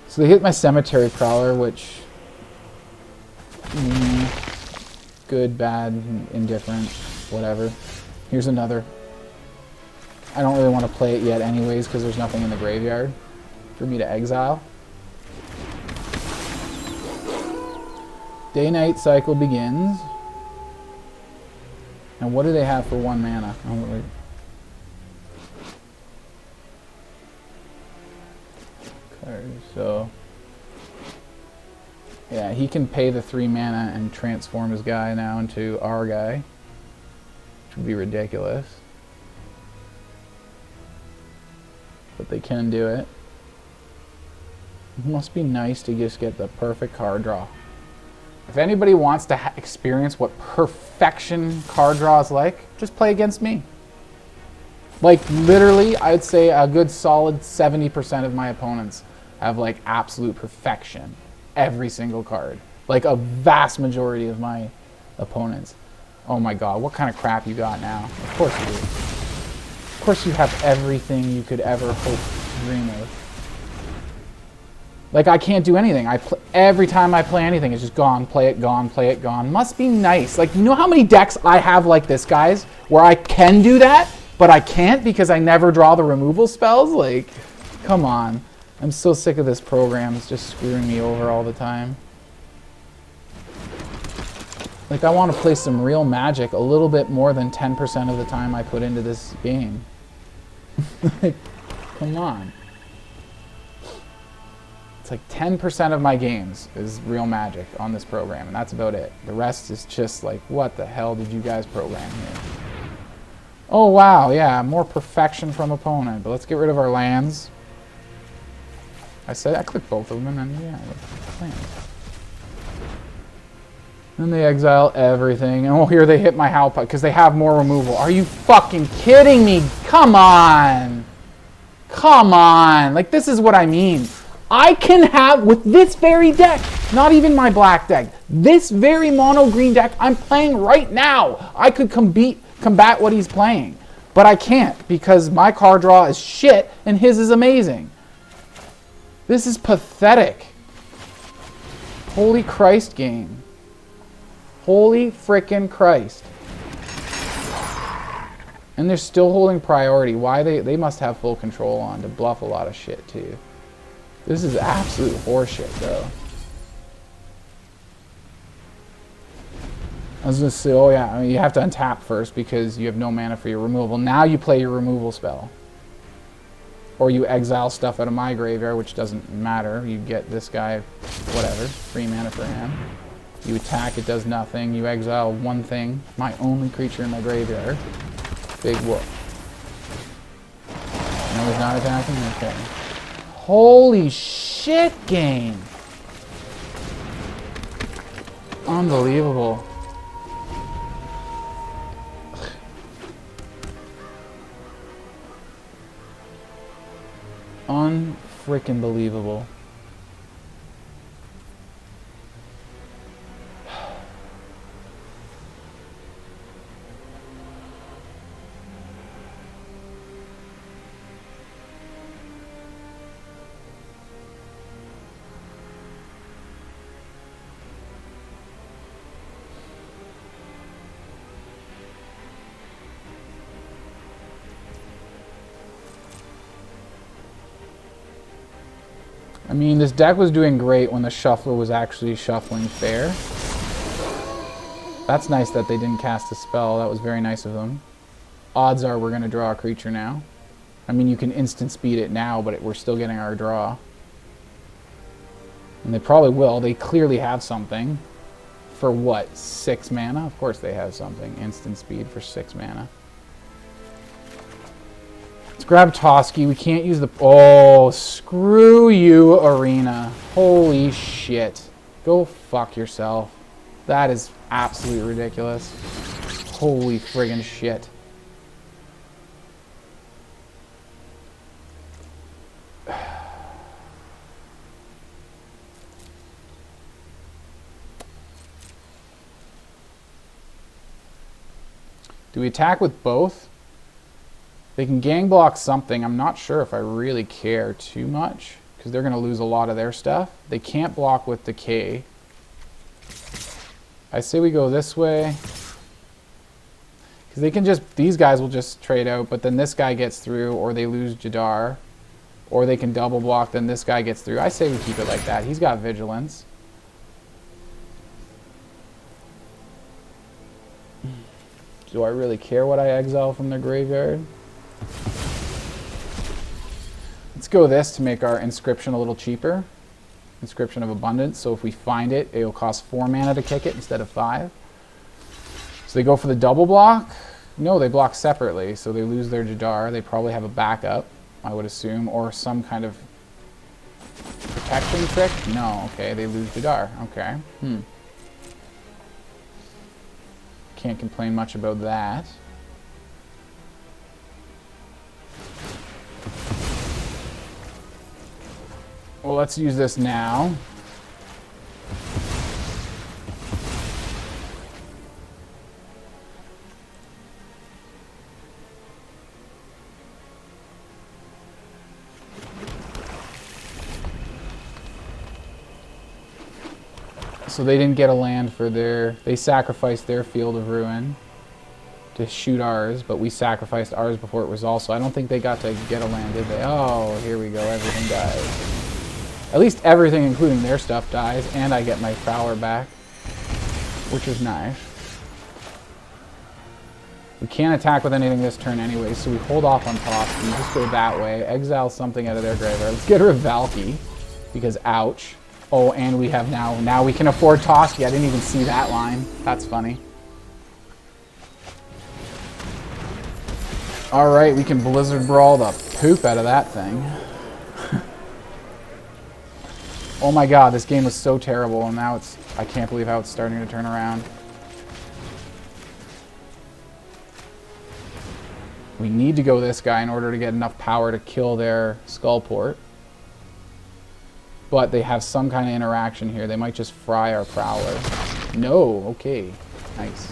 So they hit my Cemetery Prowler, which... good, bad, indifferent, whatever. Here's another. I don't really want to play it yet anyways because there's nothing in the graveyard for me to exile. Day-night cycle begins. And what do they have for 1 mana? Oh, wait. Okay, so... yeah, he can pay the 3 mana and transform his guy now into our guy, which would be ridiculous. But they can do it. It must be nice to just get the perfect card draw. If anybody wants to experience what perfection card draw is like, just play against me. Like, literally, I'd say a good solid 70% of my opponents have, like, absolute perfection. Every single card. Like a vast majority of my opponents. Oh my god, what kind of crap you got now? Of course you do. Of course you have everything you could ever hope to dream of. Like, I can't do anything. Every time I play anything, it's just gone, play it, gone, play it, gone. Must be nice. Like, you know how many decks I have like this, guys? Where I can do that, but I can't because I never draw the removal spells? Like, come on. I'm so sick of this program. It's just screwing me over all the time. Like, I want to play some real Magic a little bit more than 10% of the time I put into this game. Like, come on. It's like 10% of my games is real Magic on this program, and that's about it. The rest is just like, what the hell did you guys program here? Oh, wow, yeah, more perfection from opponent. But let's get rid of our lands. I clicked both of them, and then, yeah, lands. Then they exile everything. And oh, here they hit my Howlpack because they have more removal. Are you fucking kidding me? Come on! Come on. Like, this is what I mean. I can have, with this very deck, not even my black deck, this very mono green deck I'm playing right now, I could combat what he's playing. But I can't, because my card draw is shit and his is amazing. This is pathetic. Holy Christ, game. Holy frickin' Christ. And they're still holding priority. Why? They must have full control on to bluff a lot of shit too. This is absolute horseshit, though. I was gonna say, oh yeah, I mean, you have to untap first because you have no mana for your removal. Now you play your removal spell. Or you exile stuff out of my graveyard, which doesn't matter. You get this guy, whatever, 3 mana for him. You attack, it does nothing. You exile one thing, my only creature in my graveyard. Big whoop. No, he's not attacking? Okay. Holy shit, game. Unbelievable. Unfreaking believable. I mean, this deck was doing great when the shuffler was actually shuffling fair. That's nice that they didn't cast a spell. That was very nice of them. Odds are we're going to draw a creature now. I mean, you can instant speed it now, but we're still getting our draw. And they probably will. They clearly have something. For what? 6 mana? Of course they have something. Instant speed for 6 mana. Let's grab Toski. We can't use the... Oh, screw you, Arena. Holy shit. Go fuck yourself. That is absolutely ridiculous. Holy friggin' shit. Do we attack with both? They can gang block something. I'm not sure if I really care too much because they're going to lose a lot of their stuff. They can't block with Decay. I say we go this way because they can just, these guys will just trade out, but then this guy gets through, or they lose Jadar, or they can double block, then this guy gets through. I say we keep it like that. He's got Vigilance. Do I really care what I exile from their graveyard? Let's go this to make our Inscription a little cheaper. Inscription of Abundance. So if we find it, it'll cost 4 mana to kick it instead of 5. So they go for the double block. No, they block separately. So they lose their Jadar. They probably have a backup, I would assume, or some kind of protection trick. No, okay, they lose Jadar. Okay. Can't complain much about that. Well, let's use this now. So they didn't get a land for their... They sacrificed their Field of Ruin to shoot ours, but we sacrificed ours before it was also. I don't think they got to get a land, did they? Oh, here we go. Everything dies. At least everything, including their stuff, dies, and I get my Prowler back, which is nice. We can't attack with anything this turn anyway, so we hold off on Toski. We just go that way, exile something out of their graveyard. Let's get rid of Valky, because ouch. Oh, and we have now we can afford Toski. I didn't even see that line. That's funny. Alright, we can Blizzard Brawl the poop out of that thing. Oh my god, this game was so terrible, and now it's... I can't believe how it's starting to turn around. We need to go this guy in order to get enough power to kill their Skullport. But they have some kind of interaction here. They might just fry our Prowler. No, okay. Nice.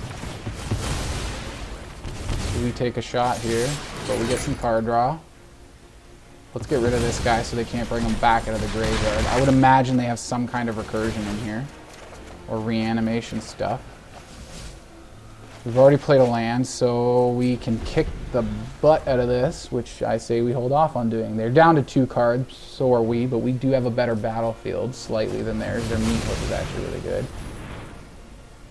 So we take a shot here, but we get some card draw. Let's get rid of this guy so they can't bring him back out of the graveyard. I would imagine they have some kind of recursion in here. Or reanimation stuff. We've already played a land, so we can kick the butt out of this, which I say we hold off on doing. They're down to 2 cards, so are we, but we do have a better battlefield slightly than theirs. Their meat hook is actually really good.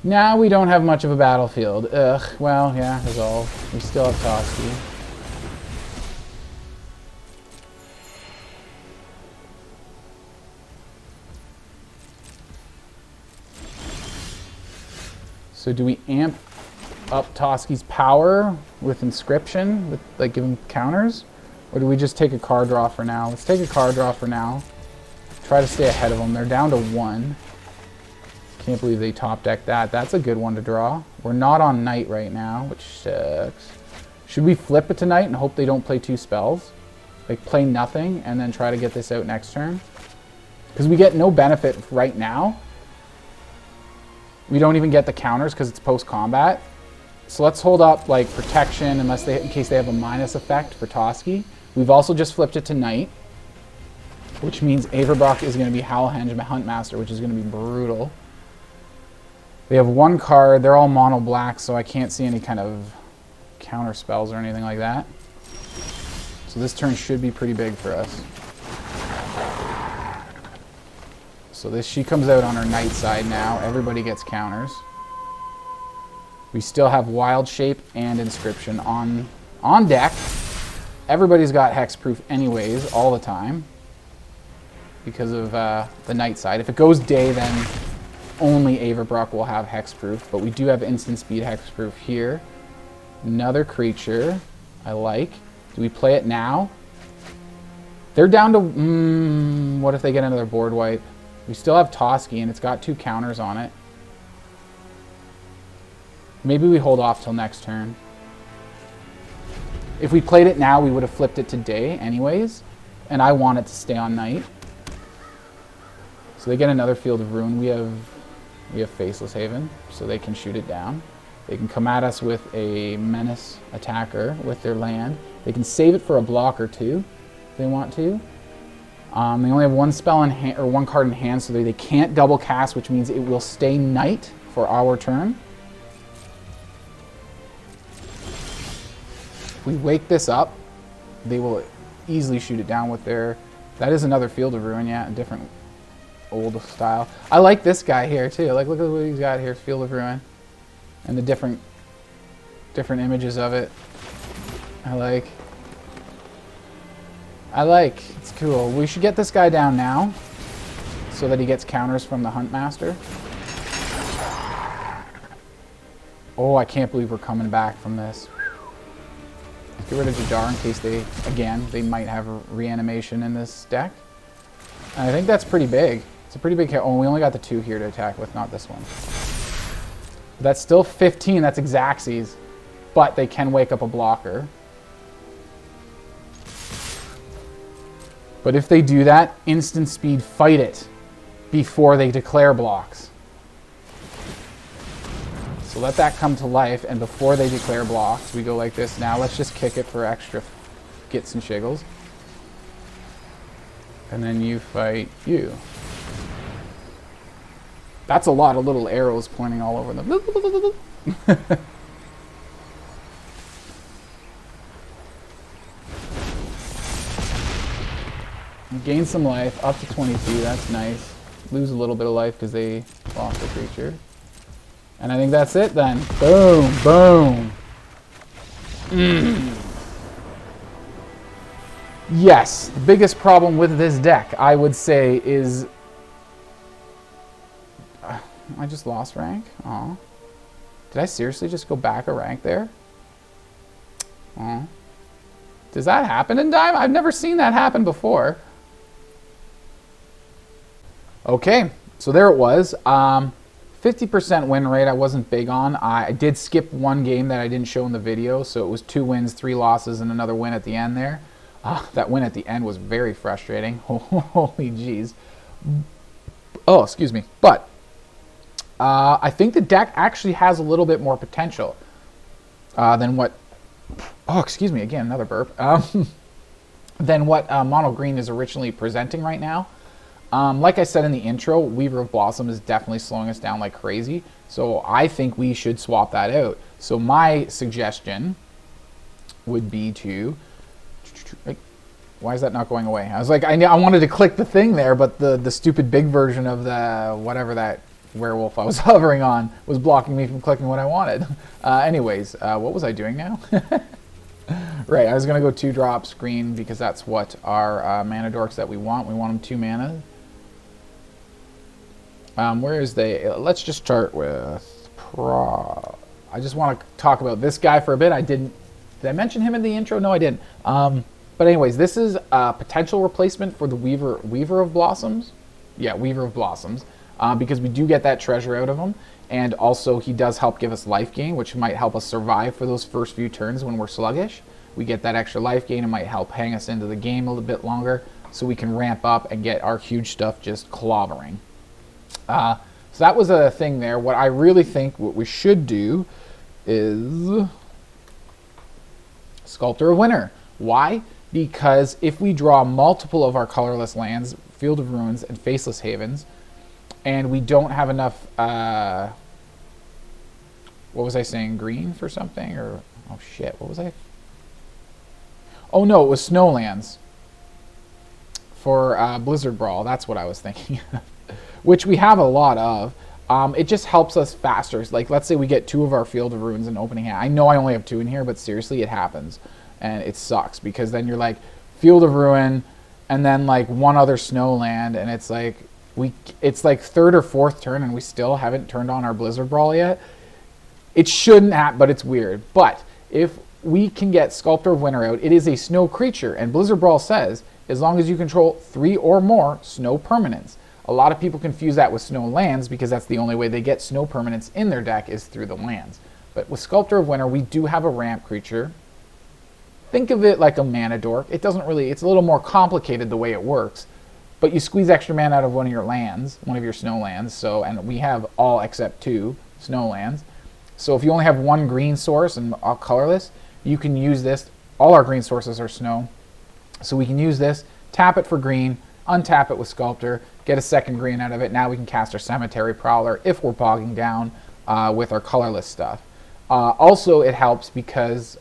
Now we don't have much of a battlefield. Ugh, well, yeah, that's all. We still have Toski. So do we amp up Toski's power with Inscription, with like give him counters? Or do we just take a card draw for now? Let's take a card draw for now. Try to stay ahead of them. They're down to 1. Can't believe they top decked that. That's a good one to draw. We're not on Night right now, which sucks. Should we flip it to Night and hope they don't play 2 spells? Like play nothing and then try to get this out next turn? Because we get no benefit right now. We don't even get the counters because it's post-combat. So let's hold up like protection unless they, in case they have a minus effect for Toski. We've also just flipped it to Night, which means Avabruck is going to be Howlhenge Huntmaster, which is going to be brutal. They have 1 card. They're all mono black, so I can't see any kind of counter spells or anything like that. So this turn should be pretty big for us. So she comes out on her Night side now. Everybody gets counters. We still have Wild Shape and Inscription on deck. Everybody's got Hexproof anyways, all the time. Because of the Night side. If it goes day, then only Avabruck will have Hexproof. But we do have Instant Speed Hexproof here. Another creature I like. Do we play it now? They're down to... what if they get another board wipe? We still have Toski, and it's got 2 counters on it. Maybe we hold off till next turn. If we played it now, we would have flipped it to day anyways. And I want it to stay on Night. So they get another Field of Ruin. We have Faceless Haven, so they can shoot it down. They can come at us with a Menace Attacker with their land. They can save it for a blocker too, if they want to. They only have 1 spell in hand, or 1 card in hand, so they can't double cast, which means it will stay Night for our turn. If we wake this up, they will easily shoot it down with their... That is another Field of Ruin, yeah, a different old style. I like this guy here too. Like, look at what he's got here, Field of Ruin, and the different images of it. I like. It's cool. We should get this guy down now so that he gets counters from the Huntmaster. Oh, I can't believe we're coming back from this. Let's get rid of Jadar in case they might have a reanimation in this deck. And I think that's pretty big. It's a pretty big hit. Oh, we only got the 2 here to attack with, not this one. But that's still 15. That's Xaxes. But they can wake up a blocker. But if they do that, instant speed fight it before they declare blocks. So let that come to life, and before they declare blocks, we go like this. Now let's just kick it for extra gits and shiggles. And then you fight you. That's a lot of little arrows pointing all over them. Gain some life, up to 22, that's nice. Lose a little bit of life because they lost a creature. And I think that's it then. Boom, boom. Yes, the biggest problem with this deck, I would say, is... I just lost rank? Aw. Did I seriously just go back a rank there? Aw. Does that happen in Dime? I've never seen that happen before. Okay, so there it was. 50% win rate I wasn't big on. I did skip one game that I didn't show in the video, so it was 2 wins, 3 losses, and another win at the end there. That win at the end was very frustrating. Holy jeez. Oh, excuse me. But I think the deck actually has a little bit more potential than what... Oh, excuse me, again, another burp. Than what Mono Green is originally presenting right now. Like I said in the intro, Weaver of Blossom is definitely slowing us down like crazy. So I think we should swap that out. So my suggestion would be to... Why is that not going away? I was like, I wanted to click the thing there, but the stupid big version of the whatever that werewolf I was hovering on was blocking me from clicking what I wanted. Anyways, what was I doing now? Right, I was going to go 2 drops green because that's what our mana dorks that we want. We want them 2 mana. Where is they? Let's just start with I just want to talk about this guy for a bit. Did I mention him in the intro? No, I didn't. But anyways, this is a potential replacement for the Weaver of Blossoms. Yeah, Weaver of Blossoms. Because we do get that treasure out of him. And also he does help give us life gain, which might help us survive for those first few turns when we're sluggish. We get that extra life gain. It might help hang us into the game a little bit longer so we can ramp up and get our huge stuff just clobbering. So that was a thing there. What I really think what we should do is Sculptor of Winter. Why? Because if we draw multiple of our colorless lands, Field of Ruins and Faceless Havens, and we don't have enough, what was I saying, green for something? Or, oh shit, what was I? Oh no, it was Snowlands for Blizzard Brawl. That's what I was thinking of. Which we have a lot of. It just helps us faster. Like, let's say we get 2 of our Field of Ruins in opening hand. I know I only have 2 in here, but seriously, it happens. And it sucks, because then you're like, Field of Ruin, and then like 1 other Snowland, and it's like, it's like 3rd or 4th turn, and we still haven't turned on our Blizzard Brawl yet. It shouldn't happen, but it's weird. But if we can get Sculptor of Winter out, it is a snow creature, and Blizzard Brawl says, as long as you control 3 or more snow permanents. A lot of people confuse that with snow lands, because that's the only way they get snow permanents in their deck is through the lands. But with Sculptor of Winter, we do have a ramp creature. Think of it like a mana dork. It doesn't really, it's a little more complicated the way it works, but you squeeze extra mana out of one of your lands, one of your snow lands, so, and we have all except 2 snow lands. So if you only have 1 green source and all colorless, you can use this. All our green sources are snow. So we can use this, tap it for green, untap it with Sculptor, get a 2nd green out of it. Now we can cast our Cemetery Prowler if we're bogging down with our colorless stuff. Also, it helps because,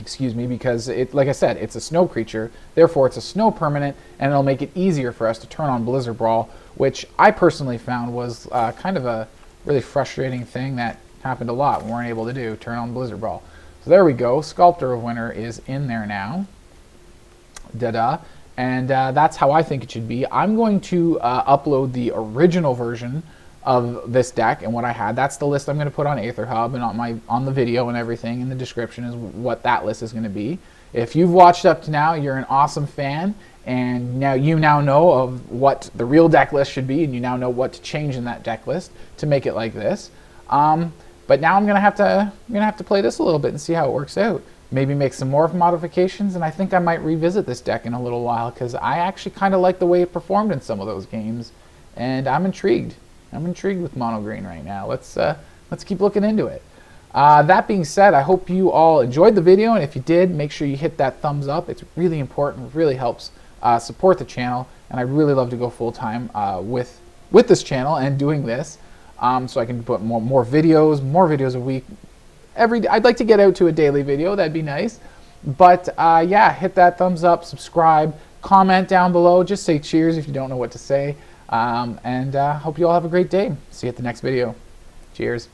because it, like I said, it's a snow creature, therefore it's a snow permanent, and it'll make it easier for us to turn on Blizzard Brawl, which I personally found was kind of a really frustrating thing that happened a lot. We weren't able to do, turn on Blizzard Brawl. So there we go, Sculptor of Winter is in there now. Da-da. And that's how I think it should be. I'm going to upload the original version of this deck and what I had. That's the list I'm going to put on Aetherhub, and on the video and everything in the description is what that list is going to be. If you've watched up to now, you're an awesome fan, and you now know of what the real deck list should be, and you now know what to change in that deck list to make it like this. But now I'm gonna have to play this a little bit and see how it works out. Maybe make some more modifications, and I think I might revisit this deck in a little while, because I actually kind of like the way it performed in some of those games, and I'm intrigued. I'm intrigued with Mono Green right now. Let's keep looking into it. That being said, I hope you all enjoyed the video, and if you did, make sure you hit that thumbs up. It's really important. It really helps support the channel, and I really love to go full time with this channel and doing this, so I can put more videos a week. I'd like to get out to a daily video. That'd be nice. But yeah, hit that thumbs up, subscribe, comment down below. Just say cheers if you don't know what to say. And hope you all have a great day. See you at the next video. Cheers.